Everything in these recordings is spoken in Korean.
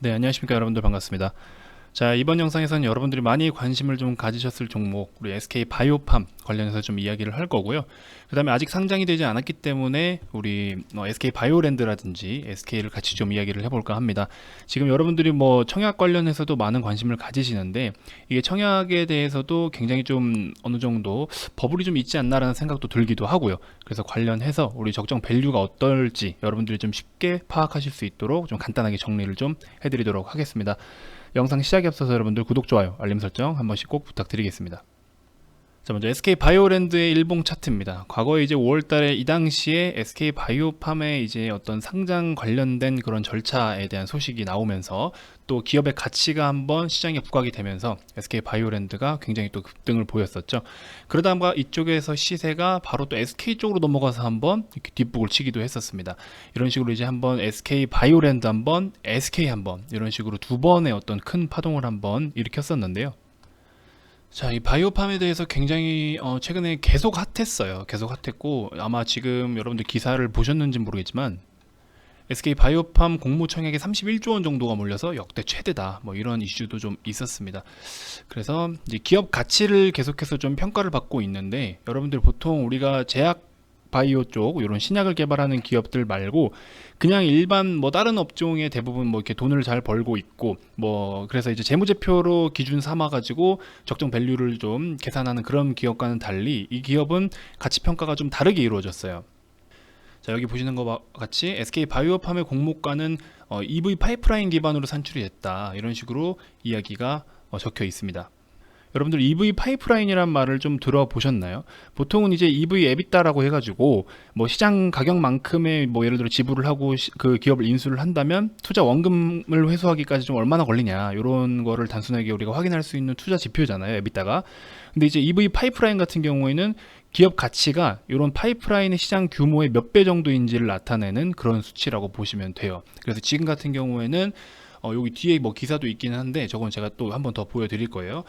네, 안녕하십니까 여러분들, 반갑습니다. 자, 이번 영상에서는 여러분들이 많이 관심을 좀 가지셨을 종목, 우리 SK 바이오팜 관련해서 좀 이야기를 할 거고요. 그 다음에 아직 상장이 되지 않았기 때문에 우리 SK 바이오랜드라든지 SK를 같이 좀 이야기를 해볼까 합니다. 지금 여러분들이 뭐 청약 관련해서도 많은 관심을 가지시는데, 이게 청약에 대해서도 굉장히 좀 어느 정도 버블이 좀 있지 않나라는 생각도 들기도 하고요. 그래서 관련해서 우리 적정 밸류가 어떨지 여러분들이 좀 쉽게 파악하실 수 있도록 좀 간단하게 정리를 좀 해드리도록 하겠습니다. 영상 시작에 앞서서 여러분들 구독, 좋아요, 알림 설정 한 번씩 꼭 부탁드리겠습니다. 자, 먼저 SK 바이오랜드의 일봉 차트입니다. 과거에 이제 5월달에 이 당시에 SK 바이오팜의 이제 어떤 상장 관련된 그런 절차에 대한 소식이 나오면서 또 기업의 가치가 한번 시장에 부각이 되면서 SK 바이오랜드가 굉장히 또 급등을 보였었죠. 그러다가 이쪽에서 시세가 바로 또 SK 쪽으로 넘어가서 한번 이렇게 뒷북을 치기도 했었습니다. 이런 식으로 이제 한번 SK 바이오랜드 한번, SK 한번 이런 식으로 두 번의 어떤 큰 파동을 한번 일으켰었는데요. 자, 이 바이오팜에 대해서 굉장히 최근에 계속 핫했어요. 계속 핫했고, 아마 지금 여러분들 기사를 보셨는지 모르겠지만 SK 바이오팜 공모청약에 31조 원 정도가 몰려서 역대 최대다, 뭐 이런 이슈도 좀 있었습니다. 그래서 이제 기업 가치를 계속해서 좀 평가를 받고 있는데, 여러분들 보통 우리가 제약 바이오 쪽 이런 신약을 개발하는 기업들 말고 그냥 일반 뭐 다른 업종에 대부분 뭐 이렇게 돈을 잘 벌고 있고, 뭐 그래서 이제 재무제표로 기준 삼아 가지고 적정 밸류를 좀 계산하는 그런 기업과는 달리 이 기업은 가치 평가가 좀 다르게 이루어졌어요. 자, 여기 보시는 것과 같이 SK 바이오팜의 공모가는 EV 파이프라인 기반으로 산출이 됐다, 이런 식으로 이야기가 적혀 있습니다. 여러분들 EV 파이프라인이란 말을 좀 들어보셨나요? 보통은 이제 EV 에비타라고 해가지고 뭐 시장 가격만큼의 뭐 예를 들어 지불을 하고 그 기업을 인수를 한다면 투자 원금을 회수하기까지 좀 얼마나 걸리냐, 이런 거를 단순하게 우리가 확인할 수 있는 투자 지표잖아요, 에비타가. 근데 이제 EV 파이프라인 같은 경우에는 기업 가치가 이런 파이프라인의 시장 규모의 몇 배 정도인지를 나타내는 그런 수치라고 보시면 돼요. 그래서 지금 같은 경우에는 여기 뒤에 뭐 기사도 있기는 한데 저건 제가 또 한 번 더 보여드릴 거예요.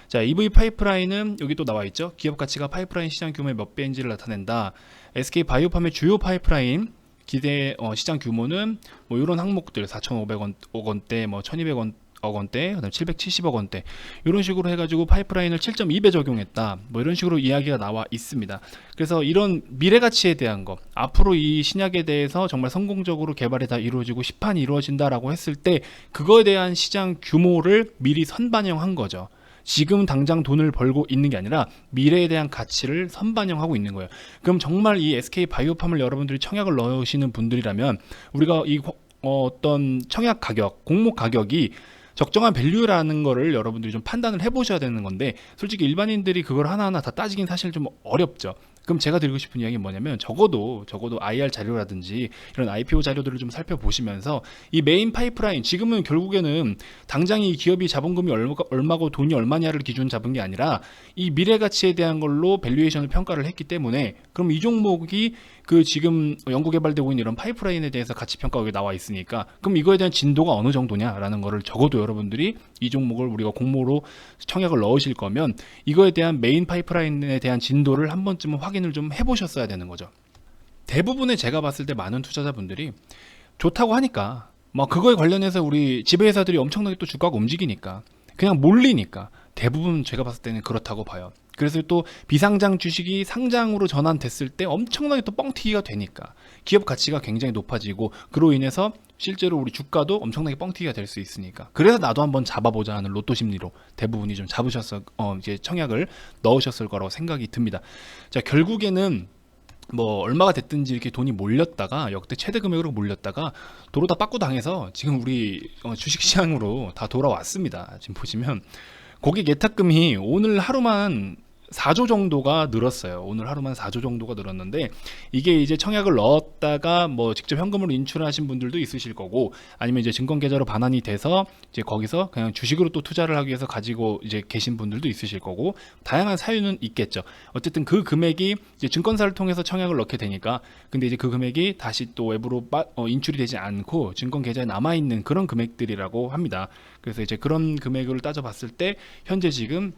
자, EV 파이프라인은 여기 또 나와 있죠. 기업 가치가 파이프라인 시장 규모의 몇 배인지를 나타낸다. SK 바이오팜의 주요 파이프라인 기대 시장 규모는 뭐 이런 항목들 4,500억 원대, 뭐 1,200억 원대, 그다음 770억 원대 이런 식으로 해가지고 파이프라인을 7.2배 적용했다, 뭐 이런 식으로 이야기가 나와 있습니다. 그래서 이런 미래 가치에 대한 거, 앞으로 이 신약에 대해서 정말 성공적으로 개발이 다 이루어지고 시판이 이루어진다라고 했을 때 그거에 대한 시장 규모를 미리 선반영한 거죠. 지금 당장 돈을 벌고 있는 게 아니라 미래에 대한 가치를 선반영하고 있는 거예요. 그럼 정말 이 SK 바이오팜을 여러분들이 청약을 넣으시는 분들이라면 우리가 이 어떤 청약 가격, 공모 가격이 적정한 밸류라는 거를 여러분들이 좀 판단을 해보셔야 되는 건데, 솔직히 일반인들이 그걸 하나하나 다 따지긴 사실 좀 어렵죠. 그럼 제가 드리고 싶은 이야기는 뭐냐면, 적어도 IR 자료라든지 이런 IPO 자료들을 좀 살펴보시면서 이 메인 파이프라인, 지금은 결국에는 당장 이 기업이 자본금이 얼마고 돈이 얼마냐를 기준 잡은 게 아니라 이 미래 가치에 대한 걸로 밸류에이션을 평가를 했기 때문에, 그럼 이 종목이 그 지금 연구 개발되고 있는 이런 파이프라인에 대해서 가치 평가가 여기 나와 있으니까, 그럼 이거에 대한 진도가 어느 정도냐라는 거를 적어도 여러분들이 이 종목을 우리가 공모로 청약을 넣으실 거면 이거에 대한 메인 파이프라인에 대한 진도를 한 번쯤은 확인을 좀 해보셨어야 되는 거죠. 대부분의 제가 봤을 때 많은 투자자분들이 좋다고 하니까, 뭐 그거에 관련해서 우리 지배회사들이 엄청나게 또 주가가 움직이니까 그냥 몰리니까, 대부분 제가 봤을 때는 그렇다고 봐요. 그래서 또 비상장 주식이 상장으로 전환됐을 때 엄청나게 또 뻥튀기가 되니까 기업 가치가 굉장히 높아지고, 그로 인해서 실제로 우리 주가도 엄청나게 뻥튀기가 될 수 있으니까, 그래서 나도 한번 잡아보자 하는 로또 심리로 대부분이 좀 잡으셨어 이제 청약을 넣으셨을 거라고 생각이 듭니다. 자, 결국에는 뭐 얼마가 됐든지 이렇게 돈이 몰렸다가 역대 최대 금액으로 몰렸다가 도로 다 빠꾸 당해서 지금 우리 주식시장으로 다 돌아왔습니다. 지금 보시면 고객 예탁금이 오늘 하루만 4조 정도가 늘었어요. 오늘 하루만 4조 정도가 늘었는데, 이게 이제 청약을 넣었다가 뭐 직접 현금으로 인출하신 분들도 있으실 거고, 아니면 이제 증권 계좌로 반환이 돼서 이제 거기서 그냥 주식으로 또 투자를 하기 위해서 가지고 이제 계신 분들도 있으실 거고, 다양한 사유는 있겠죠. 어쨌든 그 금액이 이제 증권사를 통해서 청약을 넣게 되니까, 근데 이제 그 금액이 다시 또 외부로 인출이 되지 않고 증권 계좌에 남아 있는 그런 금액들이라고 합니다. 그래서 이제 그런 금액을 따져봤을 때 현재 지금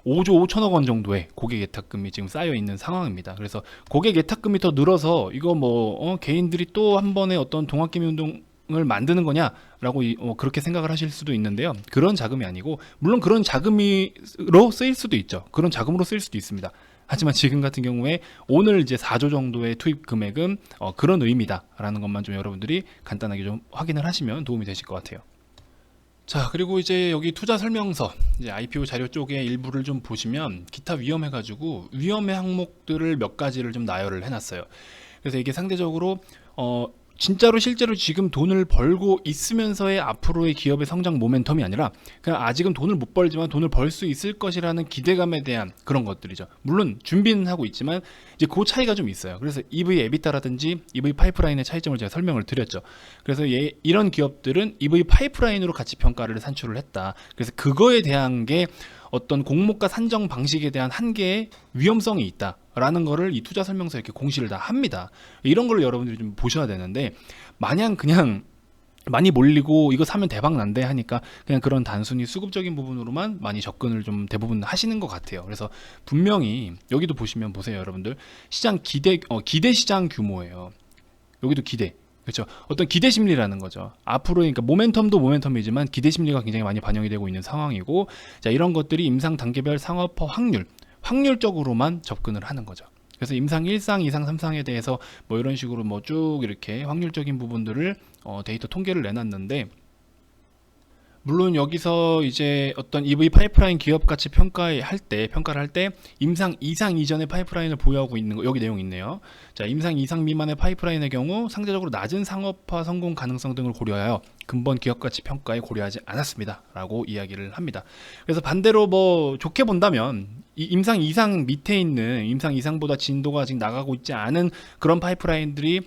5조 5천억 원 정도의 고객 예탁금이 지금 쌓여 있는 상황입니다. 그래서 고객 예탁금이 더 늘어서 이거 뭐 개인들이 또 한 번에 어떤 동학개미 운동 만드는 거냐라고 그렇게 생각을 하실 수도 있는데요. 그런 자금이 아니고, 물론 그런 자금으로 쓰일 수도 있죠. 그런 자금으로 쓰일 수도 있습니다. 하지만 지금 같은 경우에 오늘 이제 4조 정도의 투입 금액은 그런 의미다라는 것만 좀 여러분들이 간단하게 좀 확인을 하시면 도움이 되실 것 같아요. 자, 그리고 이제 여기 투자 설명서, 이제 IPO 자료 쪽에 일부를 좀 보시면 기타 위험해가지고 위험의 항목들을 몇 가지를 좀 나열을 해놨어요. 그래서 이게 상대적으로 진짜로 실제로 지금 돈을 벌고 있으면서의 앞으로의 기업의 성장 모멘텀이 아니라 그냥 아직은 돈을 못 벌지만 돈을 벌 수 있을 것이라는 기대감에 대한 그런 것들이죠. 물론 준비는 하고 있지만 이제 그 차이가 좀 있어요. 그래서 EV 에비타라든지 EV 파이프라인의 차이점을 제가 설명을 드렸죠. 그래서 이런 기업들은 EV 파이프라인으로 가치 평가를 산출을 했다. 그래서 그거에 대한 게 어떤 공모가 산정 방식에 대한 한계의 위험성이 있다라는 거를 이 투자 설명서에 이렇게 공시를 다 합니다. 이런 걸 여러분들이 좀 보셔야 되는데, 마냥 그냥 많이 몰리고 이거 사면 대박 난대 하니까 그냥 그런 단순히 수급적인 부분으로만 많이 접근을 좀 대부분 하시는 것 같아요. 그래서 분명히 여기도 보시면 보세요, 여러분들. 시장 기대 시장 규모예요. 여기도 기대. 그렇죠. 어떤 기대 심리라는 거죠. 앞으로, 그러니까 모멘텀도 모멘텀이지만 기대 심리가 굉장히 많이 반영이 되고 있는 상황이고, 자, 이런 것들이 임상 단계별 상업화 확률적으로만 접근을 하는 거죠. 그래서 임상 1상, 2상, 3상에 대해서 뭐 이런 식으로 뭐 쭉 이렇게 확률적인 부분들을 데이터 통계를 내놨는데, 물론 여기서 이제 어떤 EV 파이프라인 기업 가치 평가를 할 때 임상 2상 이전의 파이프라인을 보유하고 있는 거, 여기 내용 있네요. 자, 임상 2상 미만의 파이프라인의 경우 상대적으로 낮은 상업화 성공 가능성 등을 고려하여 근본 기업 가치 평가에 고려하지 않았습니다 라고 이야기를 합니다. 그래서 반대로 뭐 좋게 본다면 이 임상 2상 밑에 있는 임상 2상보다 진도가 아직 나가고 있지 않은 그런 파이프라인들이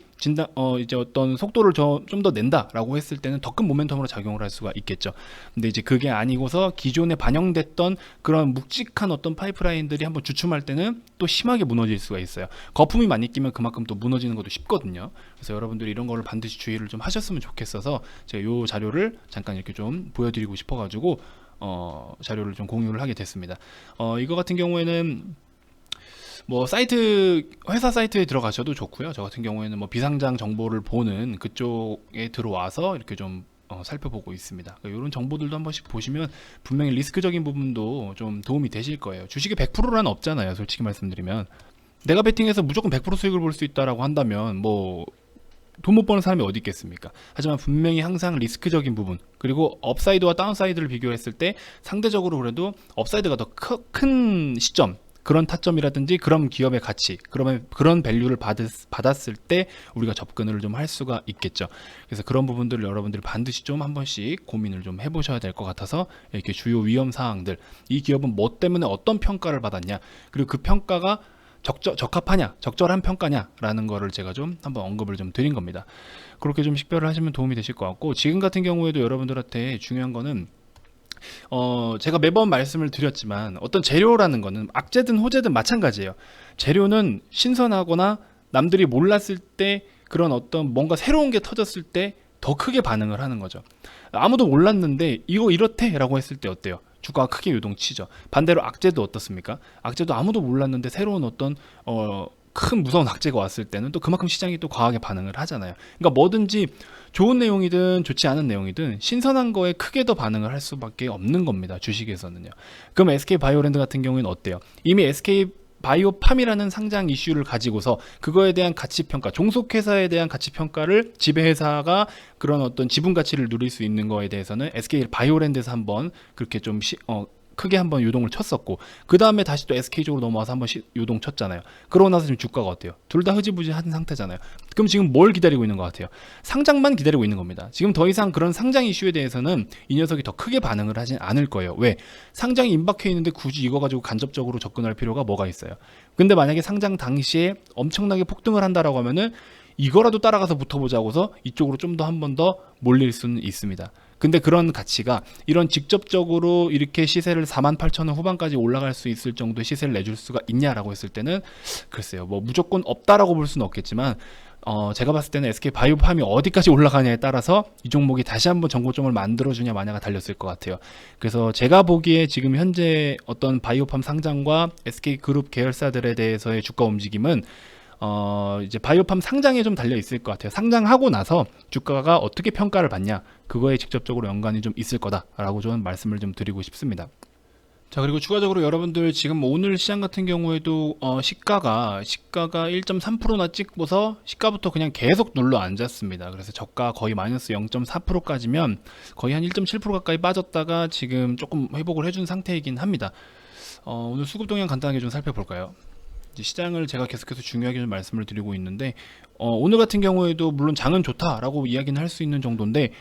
이제 어떤 속도를 좀 더 낸다라고 했을 때는 더 큰 모멘텀으로 작용을 할 수가 있겠죠. 근데 이제 그게 아니고서 기존에 반영됐던 그런 묵직한 어떤 파이프라인들이 한번 주춤할 때는 또 심하게 무너질 수가 있어요. 거품이 많이 끼면 그만큼 또 무너지는 것도 쉽거든요. 그래서 여러분들이 이런 거를 반드시 주의를 좀 하셨으면 좋겠어서 제가 요 자료를 잠깐 이렇게 좀 보여드리고 싶어가지고 자료를 좀 공유를 하게 됐습니다. 이거 같은 경우에는 뭐 회사 사이트에 들어가셔도 좋고요. 저 같은 경우에는 뭐 비상장 정보를 보는 그쪽에 들어와서 이렇게 좀 살펴보고 있습니다. 이런 정보들도 한 번씩 보시면 분명히 리스크적인 부분도 좀 도움이 되실 거예요. 주식이 100%란 없잖아요. 솔직히 말씀드리면 내가 베팅해서 무조건 100% 수익을 볼 수 있다라고 한다면 뭐 돈 못 버는 사람이 어디 있겠습니까? 하지만 분명히 항상 리스크적인 부분, 그리고 업사이드와 다운사이드를 비교했을 때 상대적으로 그래도 업사이드가 더 큰 시점, 그런 타점이라든지 그런 기업의 가치, 그러면 그런 밸류를 받았을 때 우리가 접근을 좀 할 수가 있겠죠. 그래서 그런 부분들을 여러분들이 반드시 좀 한 번씩 고민을 좀 해보셔야 될 것 같아서, 이렇게 주요 위험 사항들, 이 기업은 뭐 때문에 어떤 평가를 받았냐, 그리고 그 평가가 적합하냐, 적절한 평가냐라는 거를 제가 좀 한번 언급을 좀 드린 겁니다. 그렇게 좀 식별을 하시면 도움이 되실 것 같고, 지금 같은 경우에도 여러분들한테 중요한 거는 제가 매번 말씀을 드렸지만 어떤 재료라는 거는 악재든 호재든 마찬가지예요. 재료는 신선하거나 남들이 몰랐을 때, 그런 어떤 뭔가 새로운 게 터졌을 때 더 크게 반응을 하는 거죠. 아무도 몰랐는데 이거 이렇대 라고 했을 때 어때요? 주가가 크게 요동치죠. 반대로 악재도 어떻습니까? 악재도 아무도 몰랐는데 새로운 어떤 큰 무서운 악재가 왔을 때는 또 그만큼 시장이 또 과하게 반응을 하잖아요. 그러니까 뭐든지 좋은 내용이든 좋지 않은 내용이든 신선한 거에 크게 더 반응을 할 수밖에 없는 겁니다. 주식에서는요. 그럼 SK바이오랜드 같은 경우에는 어때요? 이미 SK바이오팜이라는 상장 이슈를 가지고서 그거에 대한 가치평가, 종속회사에 대한 가치평가를 지배회사가 그런 어떤 지분 가치를 누릴 수 있는 거에 대해서는 SK바이오랜드에서 한번 그렇게 좀 크게 한번 요동을 쳤었고, 그 다음에 다시 또 SK 쪽으로 넘어와서 한번 요동 쳤잖아요. 그러고 나서 지금 주가가 어때요? 둘 다 흐지부지한 상태잖아요. 그럼 지금 뭘 기다리고 있는 것 같아요? 상장만 기다리고 있는 겁니다. 지금 더 이상 그런 상장 이슈에 대해서는 이 녀석이 더 크게 반응을 하진 않을 거예요. 왜? 상장이 임박해 있는데 굳이 이거 가지고 간접적으로 접근할 필요가 뭐가 있어요? 근데 만약에 상장 당시에 엄청나게 폭등을 한다라고 하면은 이거라도 따라가서 붙어보자고서 이쪽으로 좀 더 한 번 더 몰릴 수는 있습니다. 근데 그런 가치가 이런 직접적으로 이렇게 시세를 48,000원 후반까지 올라갈 수 있을 정도의 시세를 내줄 수가 있냐라고 했을 때는 글쎄요, 뭐 무조건 없다라고 볼 수는 없겠지만 제가 봤을 때는 SK바이오팜이 어디까지 올라가냐에 따라서 이 종목이 다시 한번 정고점을 만들어주냐 마냐가 달렸을 것 같아요. 그래서 제가 보기에 지금 현재 어떤 바이오팜 상장과 SK그룹 계열사들에 대해서의 주가 움직임은 이제 바이오팜 상장에 좀 달려 있을 것 같아요. 상장하고 나서 주가가 어떻게 평가를 받냐, 그거에 직접적으로 연관이 좀 있을 거다라고 저는 말씀을 좀 드리고 싶습니다. 자, 그리고 추가적으로 여러분들 지금 뭐 오늘 시장 같은 경우에도 시가가 1.3%나 찍고서 시가부터 그냥 계속 눌러 앉았습니다. 그래서 저가 거의 마이너스 0.4%까지면 거의 한 1.7% 가까이 빠졌다가 지금 조금 회복을 해준 상태이긴 합니다. 오늘 수급 동향 간단하게 좀 살펴볼까요? 이제 시장을 제가 계속해서 중요하게 좀 말씀을 드리고 있는데, 오늘 같은 경우에도 물론 장은 좋다라고 이야기는 할 수 있는 정도인데,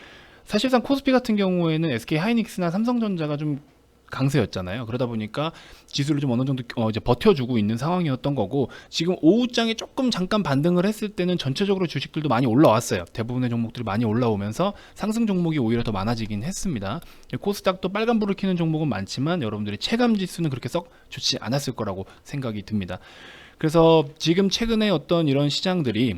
사실상 코스피 같은 경우에는 SK 하이닉스나 삼성전자가 좀 강세였잖아요. 그러다 보니까 지수를 좀 어느 정도 이제 버텨주고 있는 상황이었던 거고, 지금 오후장에 조금 잠깐 반등을 했을 때는 전체적으로 주식들도 많이 올라왔어요. 대부분의 종목들이 많이 올라오면서 상승 종목이 오히려 더 많아지긴 했습니다. 코스닥도 빨간불을 켜는 종목은 많지만 여러분들의 체감 지수는 그렇게 썩 좋지 않았을 거라고 생각이 듭니다. 그래서 지금 최근에 어떤 이런 시장들이,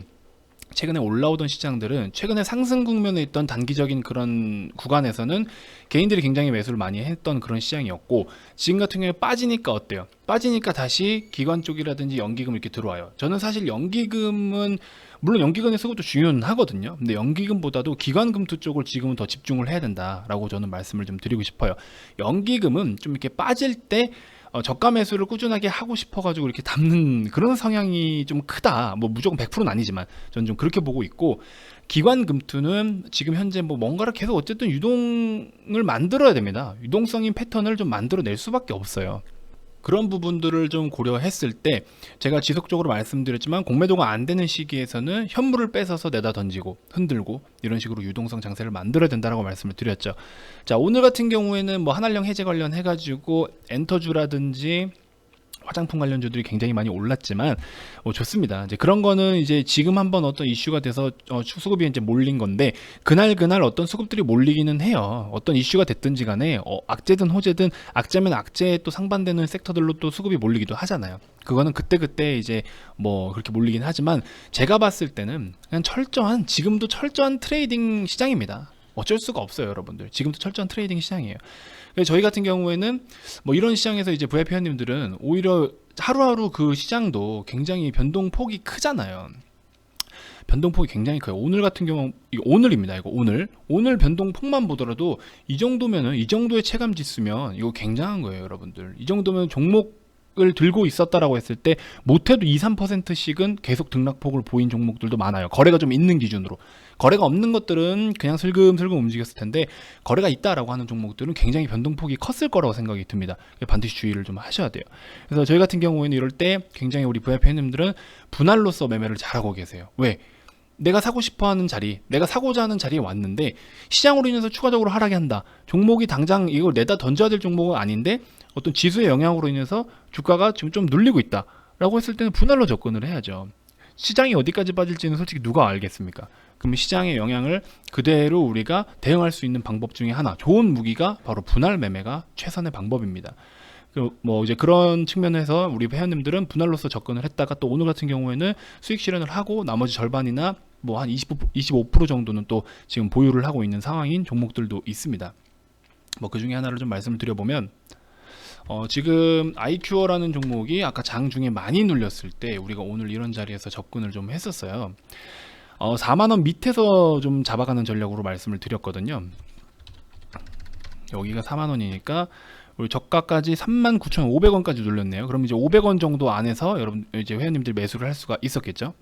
최근에 올라오던 시장들은 최근에 상승 국면에 있던 단기적인 그런 구간에서는 개인들이 굉장히 매수를 많이 했던 그런 시장이었고, 지금 같은 경우에 빠지니까 어때요? 빠지니까 다시 기관 쪽이라든지 연기금 이렇게 들어와요. 저는 사실 연기금은 물론 연기금의 수급도 중요하거든요. 근데 연기금보다도 기관금투 쪽을 지금은 더 집중을 해야 된다라고 저는 말씀을 좀 드리고 싶어요. 연기금은 좀 이렇게 빠질 때 저가 매수를 꾸준하게 하고 싶어가지고 이렇게 담는 그런 성향이 좀 크다. 뭐 무조건 100%는 아니지만 저는 좀 그렇게 보고 있고, 기관 금투는 지금 현재 뭐 뭔가를 계속 어쨌든 유동을 만들어야 됩니다. 유동성인 패턴을 좀 만들어낼 수밖에 없어요. 그런 부분들을 좀 고려했을 때 제가 지속적으로 말씀드렸지만, 공매도가 안 되는 시기에서는 현물을 뺏어서 내다 던지고 흔들고 이런 식으로 유동성 장세를 만들어야 된다라고 말씀을 드렸죠. 자, 오늘 같은 경우에는 뭐 한알령 해제 관련해 가지고 엔터주라든지 화장품 관련주들이 굉장히 많이 올랐지만 좋습니다. 이제 그런 거는 이제 지금 한번 어떤 이슈가 돼서 수급이 이제 몰린 건데, 그날 어떤 수급들이 몰리기는 해요. 어떤 이슈가 됐든지 간에 악재든 호재든, 악재면 악재에 또 상반되는 섹터들로 또 수급이 몰리기도 하잖아요. 그거는 그때 이제 뭐 그렇게 몰리긴 하지만, 제가 봤을 때는 그냥 지금도 철저한 트레이딩 시장입니다. 어쩔 수가 없어요, 여러분들. 지금도 철저한 트레이딩 시장이에요. 저희 같은 경우에는 뭐 이런 시장에서 이제 VIP 회원님들은 오히려 하루하루 그 시장도 굉장히 변동폭이 크잖아요. 변동폭이 굉장히 커요. 오늘 같은 경우, 이거 오늘입니다. 이거 오늘 변동폭만 보더라도 이 정도면은, 이 정도의 체감 지수면 이거 굉장한 거예요, 여러분들. 이 정도면 종목을 들고 있었다라고 했을 때 못해도 2~3%씩은 계속 등락폭을 보인 종목들도 많아요. 거래가 좀 있는 기준으로. 거래가 없는 것들은 그냥 슬금슬금 움직였을 텐데, 거래가 있다라고 하는 종목들은 굉장히 변동폭이 컸을 거라고 생각이 듭니다. 반드시 주의를 좀 하셔야 돼요. 그래서 저희 같은 경우에는 이럴 때 굉장히 우리 VIP님들은 분할로서 매매를 잘하고 계세요. 왜? 내가 사고 싶어하는 자리, 내가 사고자 하는 자리에 왔는데 시장으로 인해서 추가적으로 하락이 한다. 종목이 당장 이걸 내다 던져야 될 종목은 아닌데 어떤 지수의 영향으로 인해서 주가가 지금 좀 눌리고 있다 라고 했을 때는 분할로 접근을 해야죠. 시장이 어디까지 빠질지는 솔직히 누가 알겠습니까? 그럼 시장의 영향을 그대로 우리가 대응할 수 있는 방법 중에 하나, 좋은 무기가 바로 분할 매매가 최선의 방법입니다. 뭐 이제 그런 측면에서 우리 회원님들은 분할로서 접근을 했다가, 또 오늘 같은 경우에는 수익 실현을 하고 나머지 절반이나 뭐 한 25% 정도는 또 지금 보유를 하고 있는 상황인 종목들도 있습니다. 뭐 그 중에 하나를 좀 말씀을 드려보면, 지금 아이큐어라는 종목이 아까 장 중에 많이 눌렸을 때 우리가 오늘 이런 자리에서 접근을 좀 했었어요. 4만원 밑에서 좀 잡아가는 전략으로 말씀을 드렸거든요. 여기가 4만원이니까 우리 저가까지 39,500원까지 눌렸네요. 그럼 이제 500원 정도 안에서 여러분 이제 회원님들 매수를 할 수가 있었겠죠.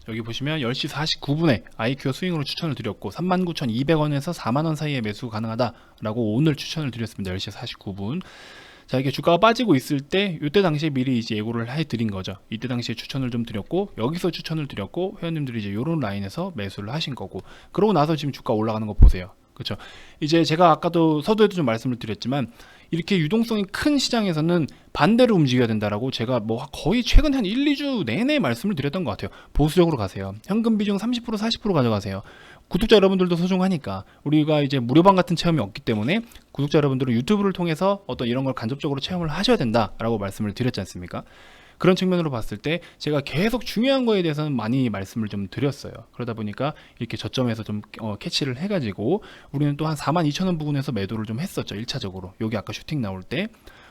여기 보시면 10시 49분에 아이큐어 스윙으로 추천을 드렸고, 39,200원에서 4만원 사이에 매수 가능하다라고 오늘 추천을 드렸습니다. 10시 49분. 자, 이게 주가가 빠지고 있을 때 이때 당시에 미리 이제 예고를 해드린 거죠. 이때 당시에 추천을 좀 드렸고, 여기서 추천을 드렸고, 회원님들이 이제 요런 라인에서 매수를 하신 거고, 그러고 나서 지금 주가 올라가는 거 보세요. 그렇죠? 이제 제가 아까도 서두에도 좀 말씀을 드렸지만, 이렇게 유동성이 큰 시장에서는 반대로 움직여야 된다라고 제가 뭐 거의 최근 한 1~2주 내내 말씀을 드렸던 것 같아요. 보수적으로 가세요. 현금 비중 30% 40% 가져가세요. 구독자 여러분들도 소중하니까, 우리가 이제 무료방 같은 체험이 없기 때문에 구독자 여러분들은 유튜브를 통해서 어떤 이런 걸 간접적으로 체험을 하셔야 된다라고 말씀을 드렸지 않습니까? 그런 측면으로 봤을 때 제가 계속 중요한 거에 대해서는 많이 말씀을 좀 드렸어요. 그러다 보니까 이렇게 저점에서 좀 캐치를 해가지고 우리는 또 한 42,000원 부근에서 매도를 좀 했었죠. 1차적으로 여기 아까 슈팅 나올 때.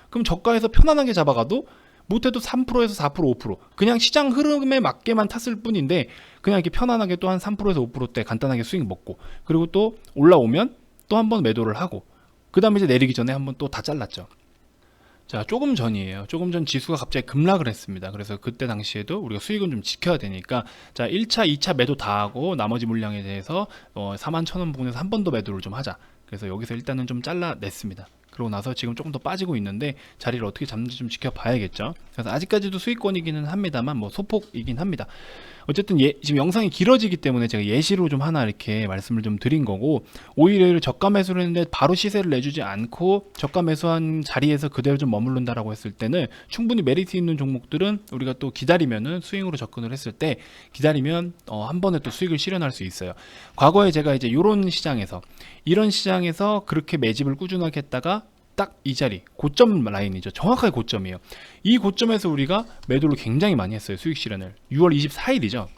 그럼 저가에서 편안하게 잡아가도 못해도 3%에서 4%, 5% 그냥 시장 흐름에 맞게만 탔을 뿐인데 그냥 이렇게 편안하게 또 한 3%에서 5%대 간단하게 수익 먹고, 그리고 또 올라오면 또 한 번 매도를 하고, 그 다음에 이제 내리기 전에 한번 또 다 잘랐죠. 자, 조금 전이에요. 조금 전 지수가 갑자기 급락을 했습니다. 그래서 그때 당시에도 우리가 수익은 좀 지켜야 되니까, 자, 1차, 2차 매도 다 하고 나머지 물량에 대해서 41,000원 부근에서 한 번 더 매도를 좀 하자. 그래서 여기서 일단은 좀 잘라냈습니다. 그러고 나서 지금 조금 더 빠지고 있는데 자리를 어떻게 잡는지 좀 지켜봐야겠죠. 그래서 아직까지도 수익권이기는 합니다만 뭐 소폭이긴 합니다. 어쨌든 지금 영상이 길어지기 때문에 제가 예시로 좀 하나 이렇게 말씀을 좀 드린 거고, 오히려 저가 매수를 했는데 바로 시세를 내주지 않고 저가 매수한 자리에서 그대로 좀 머무른다라고 했을 때는 충분히 메리트 있는 종목들은 우리가 또 기다리면은 스윙으로 접근을 했을 때 기다리면 한 번에 또 수익을 실현할 수 있어요. 과거에 제가 이제 이런 시장에서 그렇게 매집을 꾸준하게 했다가 딱 이 자리 고점 라인이죠. 정확하게 고점이에요. 이 고점에서 우리가 매도를 굉장히 많이 했어요. 수익 실현을. 6월 24일이죠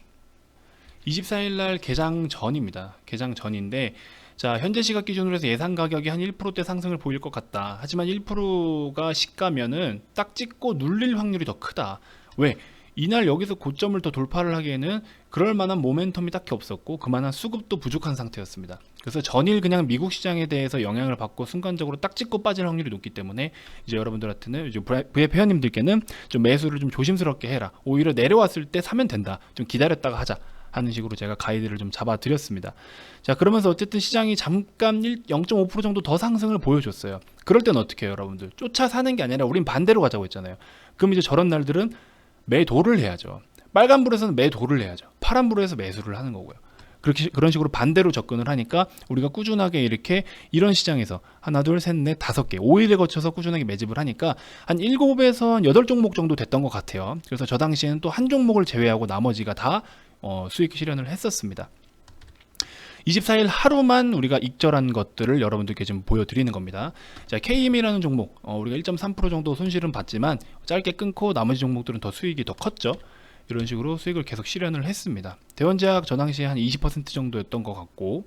24일 날 개장 전입니다. 개장 전인데, 자, 현재 시각 기준으로 해서 예상 가격이 한 1%대 상승을 보일 것 같다. 하지만 1%가 시가면은 딱 찍고 눌릴 확률이 더 크다. 왜? 이날 여기서 고점을 더 돌파를 하기에는 그럴 만한 모멘텀이 딱히 없었고 그만한 수급도 부족한 상태였습니다. 그래서 전일 그냥 미국 시장에 대해서 영향을 받고 순간적으로 딱 찍고 빠질 확률이 높기 때문에 이제 여러분들한테는 이제 VF 회원님들께는 좀 매수를 좀 조심스럽게 해라. 오히려 내려왔을 때 사면 된다. 좀 기다렸다가 하자. 하는 식으로 제가 가이드를 좀 잡아 드렸습니다. 자, 그러면서 어쨌든 시장이 잠깐 0.5% 정도 더 상승을 보여줬어요. 그럴 때는 어떻게 해요, 여러분들? 쫓아 사는 게 아니라 우린 반대로 가자고 했잖아요. 그럼 이제 저런 날들은 매도를 해야죠. 빨간불에서는 매도를 해야죠. 파란불에서 매수를 하는 거고요. 그런 식으로 반대로 접근을 하니까 우리가 꾸준하게 이렇게 이런 시장에서 하나, 둘, 셋, 넷, 5개, 5일에 거쳐서 꾸준하게 매집을 하니까 한 7에서 한 8종목 정도 됐던 것 같아요. 그래서 저 당시에는 또 한 종목을 제외하고 나머지가 다 수익 실현을 했었습니다. 24일 하루만 우리가 익절한 것들을 여러분들께 지금 보여드리는 겁니다. 자, KM이라는 종목, 우리가 1.3% 정도 손실은 봤지만 짧게 끊고 나머지 종목들은 더 수익이 더 컸죠. 이런 식으로 수익을 계속 실현을 했습니다. 대원제약 저 당시에 한 20% 정도였던 것 같고,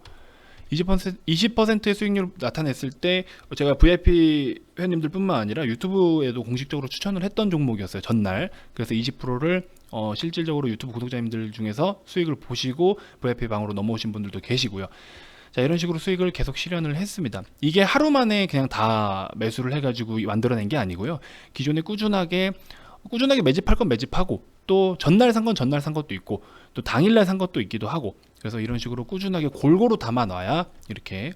20%의 수익률 나타냈을 때 제가 VIP 회원님들 뿐만 아니라 유튜브에도 공식적으로 추천을 했던 종목이었어요, 전날. 그래서 20%를 실질적으로 유튜브 구독자님들 중에서 수익을 보시고 VIP 방으로 넘어오신 분들도 계시고요. 자, 이런 식으로 수익을 계속 실현을 했습니다. 이게 하루 만에 그냥 다 매수를 해가지고 만들어낸 게 아니고요. 기존에 꾸준하게 매집할 건 매집하고, 또 전날 산 건 전날 산 것도 있고, 또 당일날 산 것도 있기도 하고, 그래서 이런 식으로 꾸준하게 골고루 담아 놔야 이렇게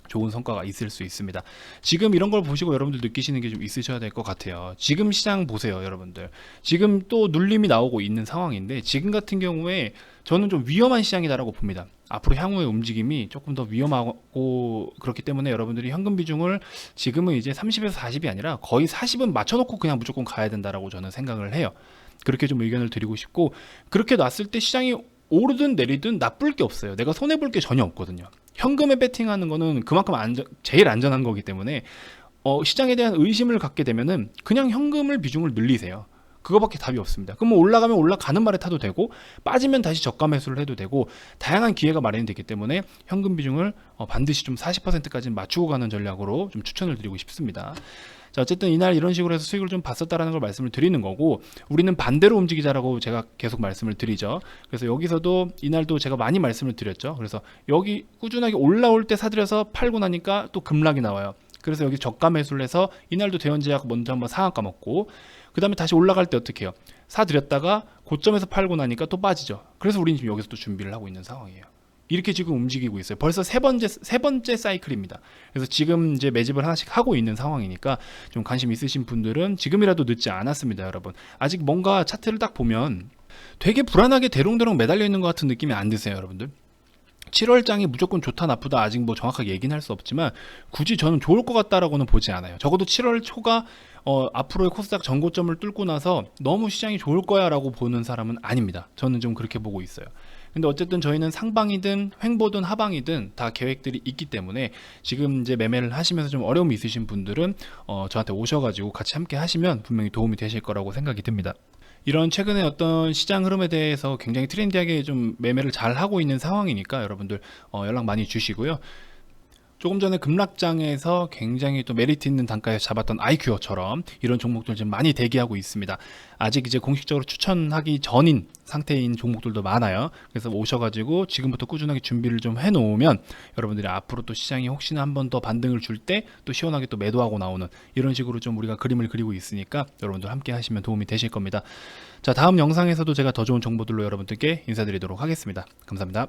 좋은 성과가 있을 수 있습니다. 지금 이런 걸 보시고 여러분들 느끼시는 게 좀 있으셔야 될 것 같아요. 지금 시장 보세요, 여러분들. 지금 또 눌림이 나오고 있는 상황인데, 지금 같은 경우에 저는 좀 위험한 시장이다라고 봅니다. 앞으로 향후의 움직임이 조금 더 위험하고, 그렇기 때문에 여러분들이 현금 비중을 지금은 이제 30에서 40이 아니라 거의 40은 맞춰놓고 그냥 무조건 가야 된다라고 저는 생각을 해요. 그렇게 좀 의견을 드리고 싶고, 그렇게 놨을 때 시장이 오르든 내리든 나쁠 게 없어요. 내가 손해볼 게 전혀 없거든요. 현금에 베팅하는 거는 그만큼 제일 안전한 거기 때문에 시장에 대한 의심을 갖게 되면은 그냥 현금을 비중을 늘리세요. 그거밖에 답이 없습니다. 그럼 뭐 올라가면 올라가는 말에 타도 되고, 빠지면 다시 저가 매수를 해도 되고, 다양한 기회가 마련이 되기 때문에 현금 비중을 반드시 좀 40%까지는 맞추고 가는 전략으로 좀 추천을 드리고 싶습니다. 자, 어쨌든 이날 이런 식으로 해서 수익을 좀 봤었다라는 걸 말씀을 드리는 거고, 우리는 반대로 움직이자라고 제가 계속 말씀을 드리죠. 그래서 여기서도 이날도 제가 많이 말씀을 드렸죠. 그래서 여기 꾸준하게 올라올 때 사들여서 팔고 나니까 또 급락이 나와요. 그래서 여기 저가 매수를 해서 이날도 대원제약 먼저 한번 상한가 먹고, 그 다음에 다시 올라갈 때 어떻게 해요? 사들였다가 고점에서 팔고 나니까 또 빠지죠. 그래서 우리는 지금 여기서 또 준비를 하고 있는 상황이에요. 이렇게 지금 움직이고 있어요. 벌써 세 번째 사이클입니다. 그래서 지금 이제 매집을 하나씩 하고 있는 상황이니까 좀 관심 있으신 분들은 지금이라도 늦지 않았습니다, 여러분. 아직 뭔가 차트를 딱 보면 되게 불안하게 대롱대롱 매달려 있는 것 같은 느낌이 안 드세요, 여러분들? 7월장이 무조건 좋다 나쁘다 아직 뭐 정확하게 얘기는 할 수 없지만 굳이 저는 좋을 것 같다라고는 보지 않아요. 적어도 7월 초가 앞으로의 코스닥 전고점을 뚫고 나서 너무 시장이 좋을 거야 라고 보는 사람은 아닙니다. 저는 좀 그렇게 보고 있어요. 근데 어쨌든 저희는 상방이든 횡보든 하방이든 다 계획들이 있기 때문에 지금 이제 매매를 하시면서 좀 어려움이 있으신 분들은 저한테 오셔가지고 같이 함께 하시면 분명히 도움이 되실 거라고 생각이 듭니다. 이런 최근에 어떤 시장 흐름에 대해서 굉장히 트렌디하게 좀 매매를 잘 하고 있는 상황이니까 여러분들 연락 많이 주시고요. 조금 전에 급락장에서 굉장히 또 메리트 있는 단가에서 잡았던 아이큐어처럼 이런 종목들 지금 많이 대기하고 있습니다. 아직 이제 공식적으로 추천하기 전인 상태인 종목들도 많아요. 그래서 오셔가지고 지금부터 꾸준하게 준비를 좀 해놓으면 여러분들이 앞으로 또 시장이 혹시나 한 번 더 반등을 줄 때 또 시원하게 또 매도하고 나오는 이런 식으로 좀 우리가 그림을 그리고 있으니까 여러분들 함께 하시면 도움이 되실 겁니다. 자, 다음 영상에서도 제가 더 좋은 정보들로 여러분들께 인사드리도록 하겠습니다. 감사합니다.